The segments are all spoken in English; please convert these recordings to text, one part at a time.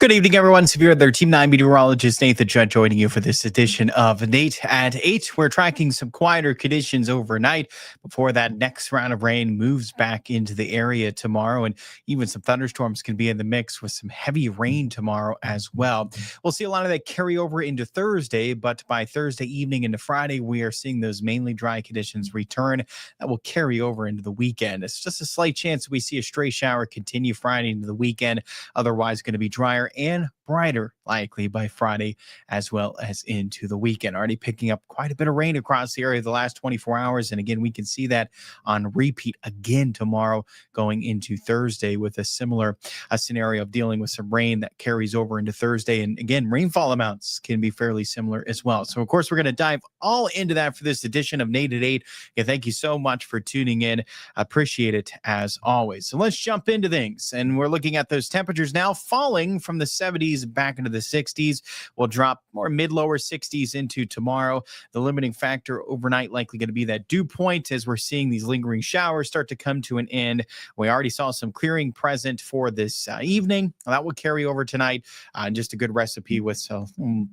Good evening, everyone. Severe their Team 9 meteorologist Nathan Judd joining you for this edition of Nate at 8. We're tracking some quieter conditions overnight before that next round of rain moves back into the area tomorrow. And even some thunderstorms can be in the mix with some heavy rain tomorrow as well. We'll see a lot of that carry over into Thursday, but by Thursday evening into Friday, we are seeing those mainly dry conditions return that will carry over into the weekend. It's just a slight chance we see a stray shower continue Friday into the weekend. Otherwise, going to be drier and brighter likely by Friday as well as into the weekend. Already picking up quite a bit of rain across the area the last 24 hours. And again, we can see that on repeat again tomorrow going into Thursday with a similar scenario of dealing with some rain that carries over into Thursday. And again, rainfall amounts can be fairly similar as well. So of course, we're going to dive all into that for this edition of Nate at 8. Again, thank you so much for tuning in. Appreciate it as always. So let's jump into things. And we're looking at those temperatures now falling from the 70s back into the 60s. We'll drop more mid-lower 60s into tomorrow. The limiting factor overnight likely going to be that dew point as we're seeing these lingering showers start to come to an end. We already saw some clearing present for this evening. That will carry over tonight. Just a good recipe with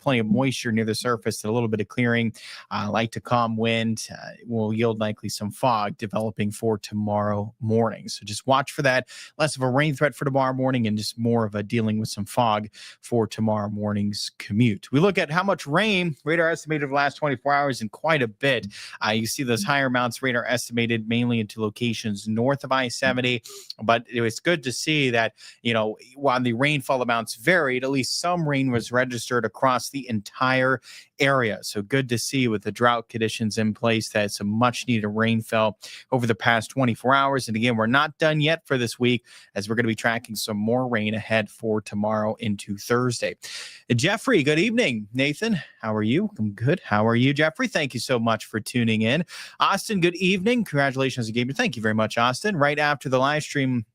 plenty of moisture near the surface and a little bit of clearing. Light to calm wind will yield likely some fog developing for tomorrow morning. So just watch for that. Less of a rain threat for tomorrow morning and just more of a dealing with some fog for tomorrow morning's commute. We look at how much rain radar estimated over the last 24 hours and quite a bit. You see those higher amounts radar estimated mainly into locations north of I-70, but it was good to see that, while the rainfall amounts varied, at least some rain was registered across the entire area. So good to see with the drought conditions in place that some much needed rain fell over the past 24 hours. And again, we're not done yet for this week as we're going to be tracking some more rain ahead for tomorrow into Thursday. Jeffrey, good evening. Nathan, how are you? I'm good. How are you, Jeffrey? Thank you so much for tuning in. Austin, good evening. Congratulations again. Thank you very much, Austin. Right after the live stream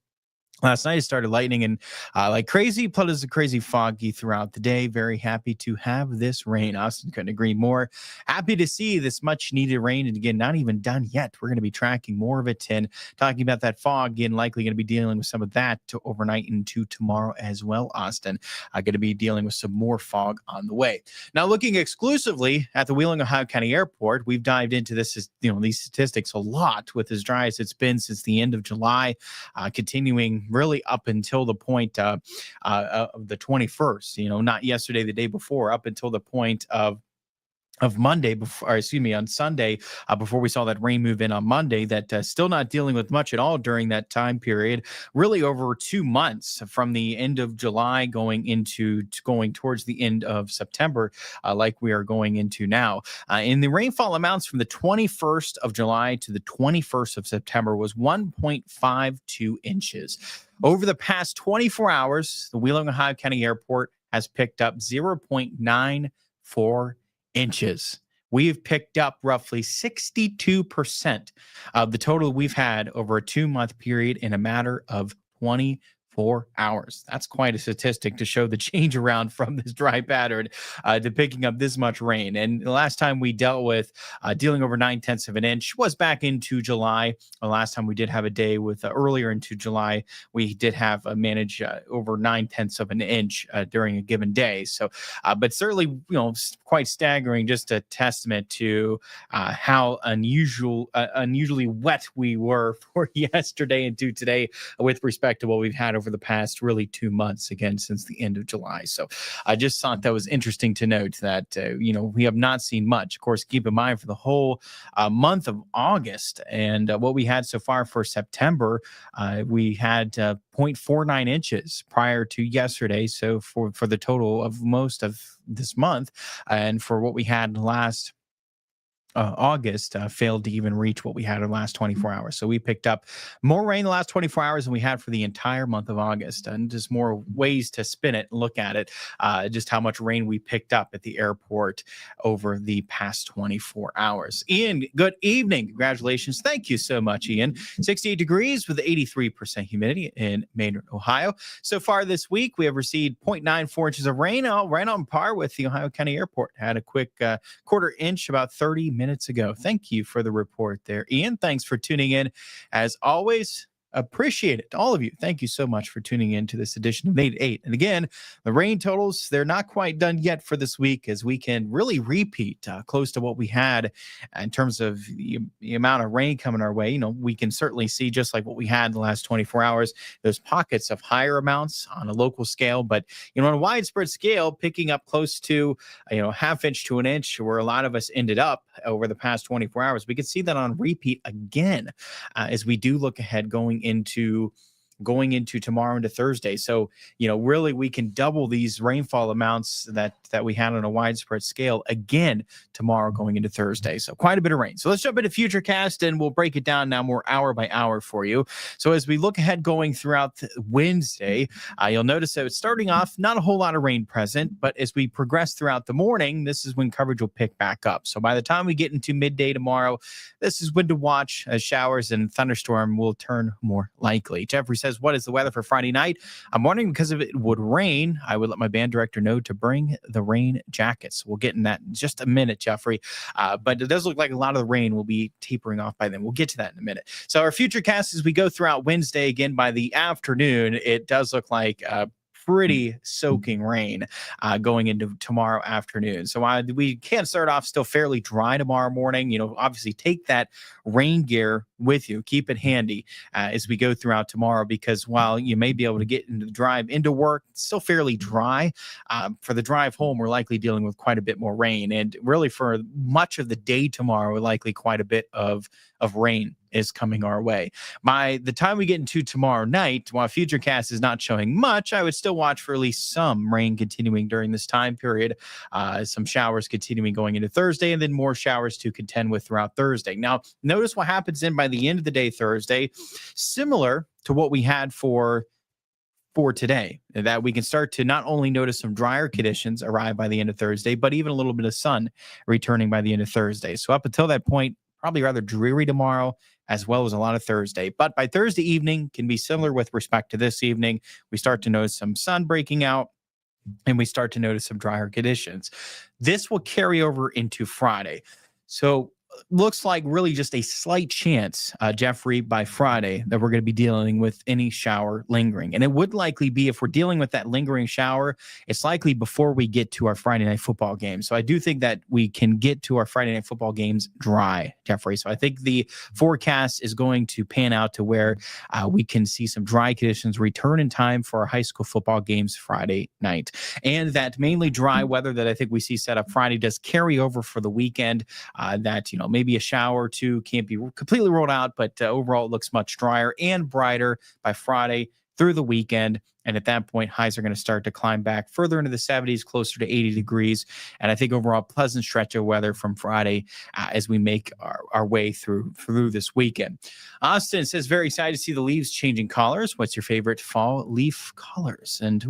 last night, it started lightning and like crazy, but it's crazy foggy throughout the day. Very happy to have this rain. Austin couldn't agree more. Happy to see this much needed rain. And again, not even done yet. We're going to be tracking more of it and talking about that fog. Again, likely going to be dealing with some of that to overnight into tomorrow as well, Austin. I'm going to be dealing with some more fog on the way. Now, looking exclusively at the Wheeling, Ohio County Airport, we've dived into this, these statistics a lot with as dry as it's been since the end of July, continuing really up until the point of the 21st, not yesterday, the day before, up until the point of Monday, on Sunday, before we saw that rain move in on Monday, that still not dealing with much at all during that time period, really over 2 months from the end of July going towards the end of September, like we are going into now. And the rainfall amounts from the 21st of July to the 21st of September was 1.52 inches. Over the past 24 hours, the Wheeling, Ohio County Airport has picked up 0.94 inches. We've picked up roughly 62% of the total we've had over a 2-month period in a matter of 24 hours. That's quite a statistic to show the change around from this dry pattern to picking up this much rain. And the last time we dealt with dealing over 9/10 of an inch was back into July. The last time we did have a day with earlier into July, we did have manage over 9/10 of an inch during a given day. So, but certainly, quite staggering, just a testament to how unusually wet we were for yesterday and to today with respect to what we've had over the past really 2 months, again, since the end of July. So I just thought that was interesting to note that, we have not seen much. Of course, keep in mind for the whole month of August and what we had so far for September, we had 0.49 inches prior to yesterday. So for the total of most of this month and for what we had last August failed to even reach what we had in the last 24 hours. So we picked up more rain the last 24 hours than we had for the entire month of August. And just more ways to spin it and look at it, just how much rain we picked up at the airport over the past 24 hours. Ian, good evening. Congratulations. Thank you so much, Ian. 68 degrees with 83% humidity in Maynard, Ohio. So far this week, we have received 0.94 inches of rain, right on par with the Ohio County Airport. Had a quick quarter inch about 30 minutes ago. Thank you for the report there, Ian. Thanks for tuning in. As always, Appreciate it. All of you. Thank you so much for tuning in to this edition of Nate 8. And again, the rain totals, they're not quite done yet for this week, as we can really repeat close to what we had in terms of the amount of rain coming our way. We can certainly see, just like what we had in the last 24 hours, those pockets of higher amounts on a local scale. But, on a widespread scale, picking up close to, half inch to an inch, where a lot of us ended up over the past 24 hours. We could see that on repeat again as we do look ahead going into tomorrow into Thursday. So, really we can double these rainfall amounts that we had on a widespread scale again tomorrow going into Thursday. So quite a bit of rain. So let's jump into Futurecast and we'll break it down now more hour by hour for you. So as we look ahead going throughout Wednesday, you'll notice that it's starting off, not a whole lot of rain present, but as we progress throughout the morning, this is when coverage will pick back up. So by the time we get into midday tomorrow, this is when to watch as showers and thunderstorm will turn more likely. Jeffrey says, what is the weather for Friday night? I'm wondering, because if it would rain, I would let my band director know to bring the rain jackets. We'll get in that in just a minute, Jeffrey. But it does look like a lot of the rain will be tapering off by then. We'll get to that in a minute. So our Futurecast, as we go throughout Wednesday, again, by the afternoon, it does look like pretty soaking rain going into tomorrow afternoon. So we can start off still fairly dry tomorrow morning. Obviously take that rain gear with you. Keep it handy as we go throughout tomorrow, because while you may be able to get into the drive into work, it's still fairly dry. For the drive home, we're likely dealing with quite a bit more rain. And really for much of the day tomorrow, likely quite a bit of rain is coming our way. By the time we get into tomorrow night, while Futurecast is not showing much, I would still watch for at least some rain continuing during this time period. Some showers continuing going into Thursday, and then more showers to contend with throughout Thursday. Now, notice what happens by the end of the day Thursday, similar to what we had for today, that we can start to not only notice some drier conditions arrive by the end of Thursday, but even a little bit of sun returning by the end of Thursday. So up until that point, probably rather dreary tomorrow, as well as a lot of Thursday. But by Thursday evening can be similar with respect to this evening. We start to notice some sun breaking out, and we start to notice some drier conditions. This will carry over into Friday. So looks like really just a slight chance, Jeffrey, by Friday that we're going to be dealing with any shower lingering. And it would likely be, if we're dealing with that lingering shower, it's likely before we get to our Friday night football game. So I do think that we can get to our Friday night football games dry, Jeffrey. So I think the forecast is going to pan out to where we can see some dry conditions return in time for our high school football games Friday night. And that mainly dry weather that I think we see set up Friday does carry over for the weekend. Maybe a shower or two can't be completely ruled out, but overall it looks much drier and brighter by Friday through the weekend. And at that point, highs are going to start to climb back further into the 70s, closer to 80 degrees. And I think overall pleasant stretch of weather from Friday as we make our way through this weekend. Austin says, very excited to see the leaves changing colors. What's your favorite fall leaf colors? And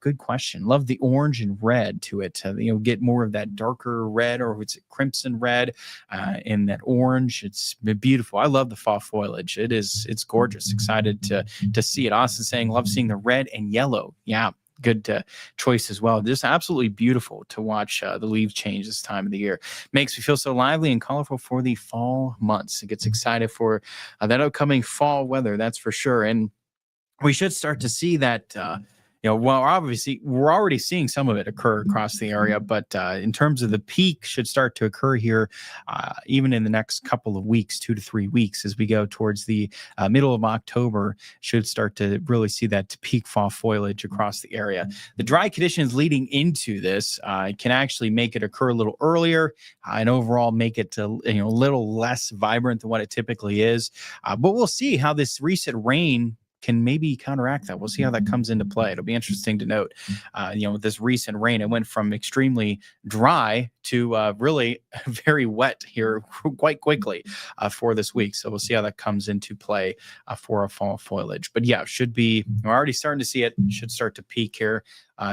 good question. Love the orange and red to it. Get more of that darker red, or it's crimson red in that orange. It's beautiful. I love the fall foliage. It's gorgeous. Excited to see it. Austin saying, love seeing the red and yellow. Yeah, good choice as well. Just absolutely beautiful to watch the leaves change this time of the year. Makes me feel so lively and colorful for the fall months. It gets excited for that upcoming fall weather, that's for sure. And we should start to see that obviously we're already seeing some of it occur across the area, but in terms of the peak should start to occur here even in the next couple of weeks, 2 to 3 weeks, as we go towards the middle of October, should start to really see that peak fall foliage across the area. The dry conditions leading into this can actually make it occur a little earlier and overall make it a little less vibrant than what it typically is. But we'll see how this recent rain can maybe counteract that. We'll see how that comes into play. It'll be interesting to note, with this recent rain, it went from extremely dry to really very wet here quite quickly for this week. So we'll see how that comes into play for our fall foliage. But yeah, we're already starting to see it. Should start to peak here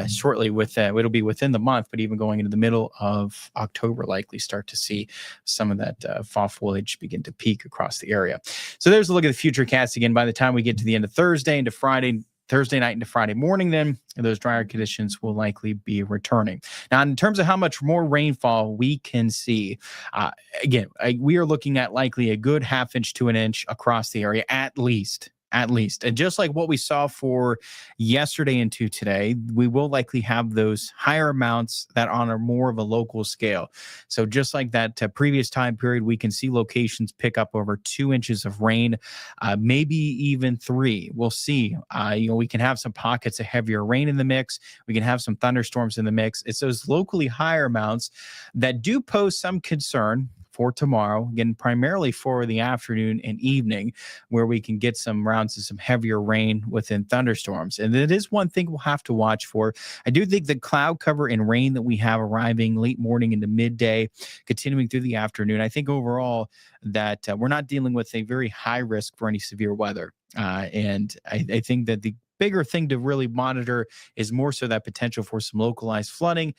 shortly it'll be within the month, but even going into the middle of October, likely start to see some of that fall foliage begin to peak across the area. So there's a look at the Futurecast again. By the time we get to the end of Thursday into Thursday night into Friday morning, then those drier conditions will likely be returning. Now, in terms of how much more rainfall we can see, we are looking at likely a good half inch to an inch across the area, at least at least. And just like what we saw for yesterday into today, we will likely have those higher amounts that on a more of a local scale. So just like that previous time period, we can see locations pick up over 2 inches of rain, maybe even three. We'll see. We can have some pockets of heavier rain in the mix. We can have some thunderstorms in the mix. It's those locally higher amounts that do pose some concern for tomorrow, again, primarily for the afternoon and evening, where we can get some rounds of some heavier rain within thunderstorms. And it is one thing we'll have to watch for. I do think the cloud cover and rain that we have arriving late morning into midday, continuing through the afternoon, I think overall that we're not dealing with a very high risk for any severe weather. And I think that the bigger thing to really monitor is more so that potential for some localized flooding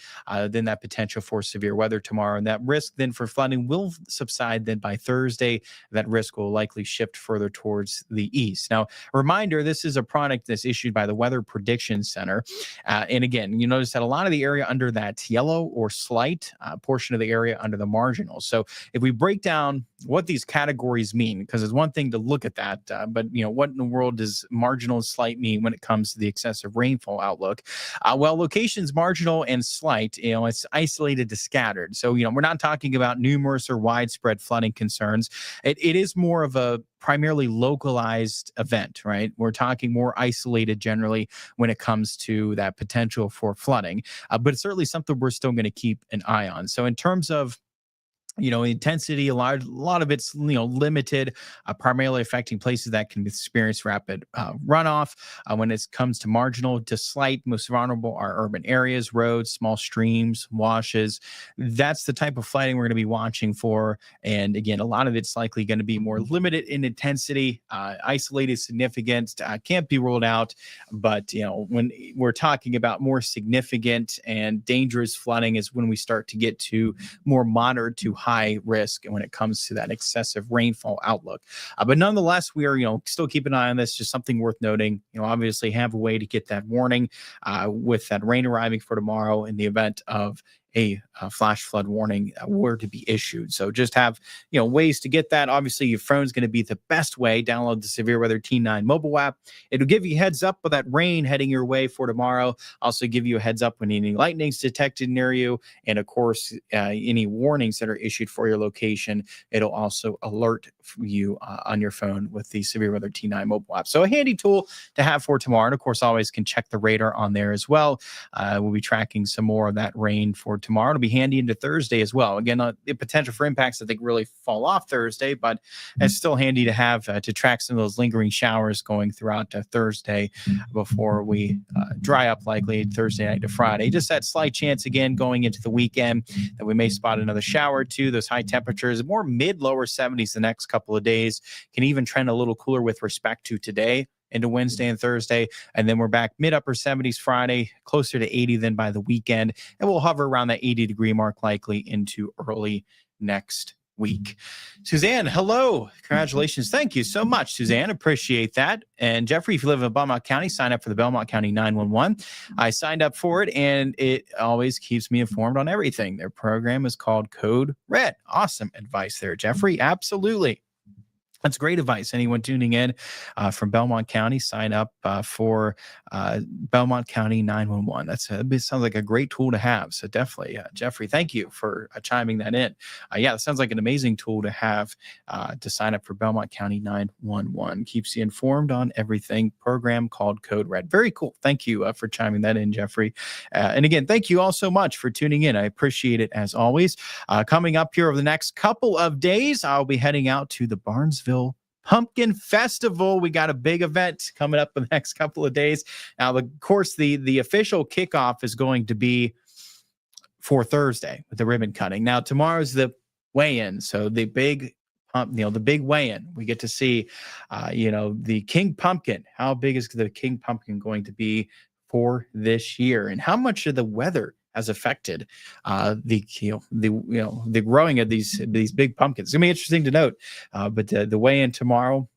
than that potential for severe weather tomorrow. And that risk then for flooding will subside then by Thursday. That risk will likely shift further towards the east. Now, a reminder, this is a product that's issued by the Weather Prediction Center. And again, you notice that a lot of the area under that yellow or slight portion of the area under the marginal. So if we break down what these categories mean, because it's one thing to look at that, but what in the world does marginal and slight mean when it comes to the excessive rainfall outlook? Well, locations marginal and slight, it's isolated to scattered. So, we're not talking about numerous or widespread flooding concerns. It is more of a primarily localized event, right? We're talking more isolated generally when it comes to that potential for flooding, but it's certainly something we're still going to keep an eye on. So in terms of intensity, a lot of it's limited, primarily affecting places that can experience rapid runoff. When it comes to marginal to slight, most vulnerable are urban areas, roads, small streams, washes. That's the type of flooding we're going to be watching for. And again, a lot of it's likely going to be more limited in intensity, isolated, significant, can't be ruled out. But when we're talking about more significant and dangerous flooding, is when we start to get to more moderate to high risk when it comes to that excessive rainfall outlook. But nonetheless, we are, still keep an eye on this. Just something worth noting. Obviously have a way to get that warning with that rain arriving for tomorrow in the event of a flash flood warning were to be issued. So just have, ways to get that. Obviously, your phone's going to be the best way. Download the Severe Weather T9 mobile app. It'll give you heads up with that rain heading your way for tomorrow. Also give you a heads up when any lightning's detected near you. And of course, any warnings that are issued for your location, it'll also alert you on your phone with the Severe Weather T9 mobile app. So a handy tool to have for tomorrow. And of course, always can check the radar on there as well. We'll be tracking some more of that rain for tomorrow. It'll be handy into Thursday as well. Again, the potential for impacts, I think, really fall off Thursday, but it's still handy to have to track some of those lingering showers going throughout Thursday before we dry up likely Thursday night to Friday. Just that slight chance again going into the weekend that we may spot another shower or two. Those high temperatures, more mid-lower 70s the next couple of days, can even trend a little cooler with respect to today into Wednesday and Thursday. And then we're back mid-upper 70s Friday, closer to 80 than by the weekend. And we'll hover around that 80-degree mark likely into early next week. Suzanne, hello. Congratulations. Thank you so much, Suzanne. Appreciate that. And Jeffrey, if you live in Belmont County, sign up for the Belmont County 911. I signed up for it, and it always keeps me informed on everything. Their program is called Code Red. Awesome advice there, Jeffrey. Absolutely. That's great advice. Anyone tuning in from Belmont County, sign up for Belmont County 911. It sounds like a great tool to have. So definitely, Jeffrey, thank you for chiming that in. Yeah, it sounds like an amazing tool to have to sign up for Belmont County 911. Keeps you informed on everything. Program called Code Red. Very cool. Thank you for chiming that in, Jeffrey. And again, thank you all so much for tuning in. I appreciate it as always. Coming up here over the next couple of days, I'll be heading out to the Barnesville Pumpkin Festival. We got a big event coming up in the next couple of days. Now, of course, the official kickoff is going to be for Thursday with the ribbon cutting. Now, tomorrow's the weigh-in, so the big the big weigh-in. We get to see, the King Pumpkin. How big is the King Pumpkin going to be for this year, and how much of the weather has affected the growing of these big pumpkins? It's gonna be interesting to note. But the weigh-in tomorrow,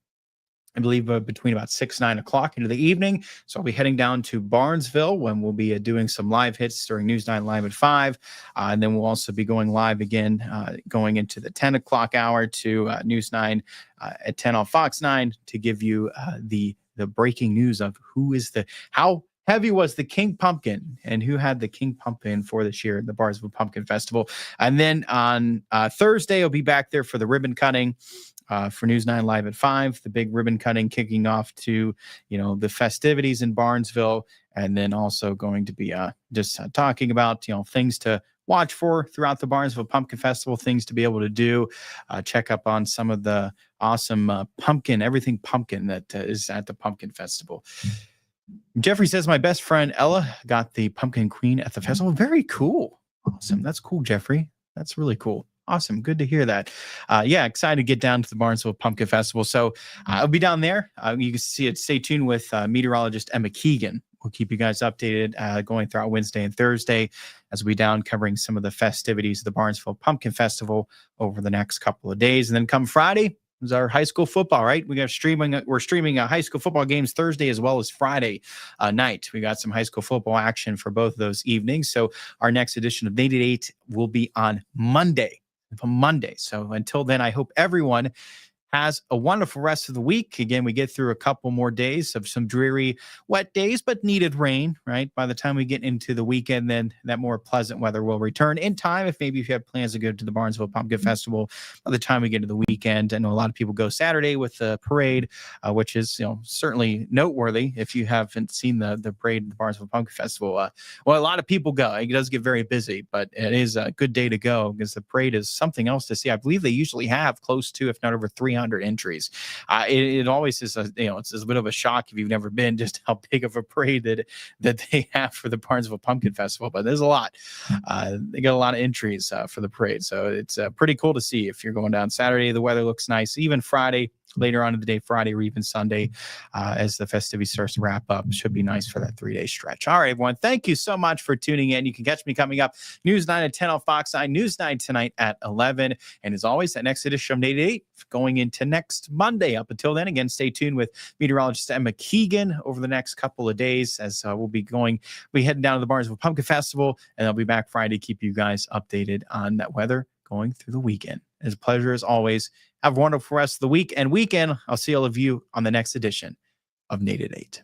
I believe between about 6, 9 o'clock into the evening. So I'll be heading down to Barnesville when we'll be doing some live hits during News 9 Live at 5. And then we'll also be going live again, going into the 10 o'clock hour to News 9 at 10 on Fox 9 to give you the breaking news of how heavy was the King Pumpkin and who had the King Pumpkin for this year at the Barnesville Pumpkin Festival. And then on Thursday, I'll be back there for the ribbon cutting. For News 9 Live at 5, the big ribbon cutting kicking off to, the festivities in Barnesville, and then also going to be just talking about, things to watch for throughout the Barnesville Pumpkin Festival, things to be able to do, check up on some of the awesome everything pumpkin that is at the Pumpkin Festival. Jeffrey says, my best friend Ella got the Pumpkin Queen at the festival. Very cool. Awesome. That's cool, Jeffrey. That's really cool. Awesome. Good to hear that. Excited to get down to the Barnesville Pumpkin Festival. So I'll be down there. You can see it. Stay tuned with meteorologist Emma Keegan. We'll keep you guys updated going throughout Wednesday and Thursday as we down covering some of the festivities of the Barnesville Pumpkin Festival over the next couple of days. And then come Friday is our high school football, right? We're streaming high school football games Thursday as well as Friday night. We got some high school football action for both of those evenings. So our next edition of Nate at 8 will be on Monday. So until then, I hope everyone has a wonderful rest of the week. Again, we get through a couple more days of some dreary, wet days, but needed rain, right? By the time we get into the weekend, then that more pleasant weather will return in time. If you have plans to go to the Barnesville Pumpkin Festival, by the time we get to the weekend, I know a lot of people go Saturday with the parade, which is, certainly noteworthy. If you haven't seen the parade at the Barnesville Pumpkin Festival, a lot of people go. It does get very busy, but it is a good day to go because the parade is something else to see. I believe they usually have close to, if not over 300 entries. It always is it's a bit of a shock if you've never been, just how big of a parade that they have for the Barnesville Pumpkin Festival. But there's a lot. They got a lot of entries for the parade, so it's pretty cool to see. If you're going down Saturday, the weather looks nice. Even Friday, later on in the day, Friday or even Sunday, as the festivity starts to wrap up. It should be nice for that 3-day stretch. All right, everyone. Thank you so much for tuning in. You can catch me coming up News 9 at 10 on Fox 9, News 9 tonight at 11. And as always, that next edition of Nate at 8 going into next Monday. Up until then, again, stay tuned with meteorologist Emma Keegan over the next couple of days as we'll be heading down to the Barnesville Pumpkin Festival, and I'll be back Friday to keep you guys updated on that weather going through the weekend. It's a pleasure as always. Have a wonderful rest of the week and weekend. I'll see all of you on the next edition of Nate at 8.